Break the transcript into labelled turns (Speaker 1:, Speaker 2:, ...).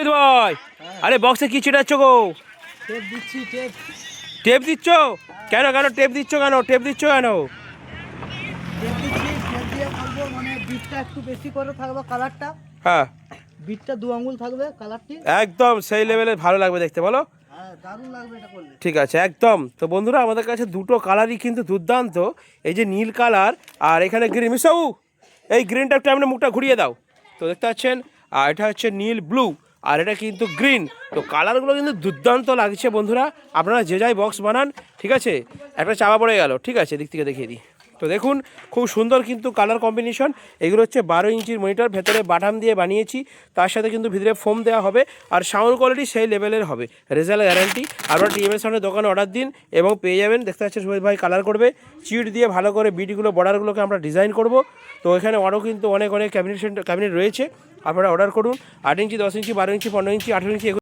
Speaker 1: সুমিত ভাই, আরে বক্সে কি ছিটাচ্ছ গো?
Speaker 2: টেপ দিচ্ছি, টেপ।
Speaker 1: টেপ দিচ্ছ? কেন কেন টেপ দিচ্ছ কেন? টেপ দিচ্ছ কেন?
Speaker 2: টেপ দিচ্ছি, টেপ দিয়ে করবো মানে বিটটা একটু বেশি করে থাকবে, কালারটা।
Speaker 1: হ্যাঁ,
Speaker 2: বিটটা 2 আঙ্গুল থাকবে, কালারটি।
Speaker 1: একদম সেই লেভেলে ভালো লাগবে দেখতে, বলো।
Speaker 2: হ্যাঁ, দারুণ লাগবে এটা করলে।
Speaker 1: ঠিক আছে, একদম। তো বন্ধুরা, আমাদের কাছে দুটো কালারই কিন্তু দুর্দান্ত। এই যে নীল কালার আর এখানে গ্রিন। মিশাউ, এই গ্রিনটা একটু আপনি মুখটা ঘুরিয়ে দাও। তো দেখতে পাচ্ছেন, আর এটা হচ্ছে নীল ব্লু, আর এটা কিন্তু গ্রিন। তো কালারগুলো কিন্তু দুর্দান্ত লাগছে বন্ধুরা। আপনারা যে যাই বক্স বানান, ঠিক আছে। একটা চাপা পড়ে গেল, ঠিক আছে, দিক থেকে দেখিয়ে দিই। তো দেখুন, খুব সুন্দর কিন্তু কালার কম্বিনেশন। এগুলো হচ্ছে 12 ইঞ্চির মনিটর, ভেতরে বাটাম দিয়ে বানিয়েছি। তার সাথে কিন্তু ভিতরে ফোম দেওয়া হবে, আর সাউন্ড কোয়ালিটি সেই লেভেলের হবে, রেজাল্ট গ্যারান্টি। আপনারা টিএমএস সাউন্ডের দোকানে অর্ডার দিন এবং পেয়ে যাবেন। দেখতে পাচ্ছেন সুমিত ভাই কালার করবে, চিট দিয়ে ভালো করে বিটগুলো, বর্ডারগুলোকে আমরা ডিজাইন করব। তো এখানে আরও কিন্তু অনেক ক্যাবিনেট রয়েছে, আপনারা অর্ডার করুন। 8 ইঞ্চি, 10 ইঞ্চি, 12 ইঞ্চি, 15 ইঞ্চি, 18 ইঞ্চি।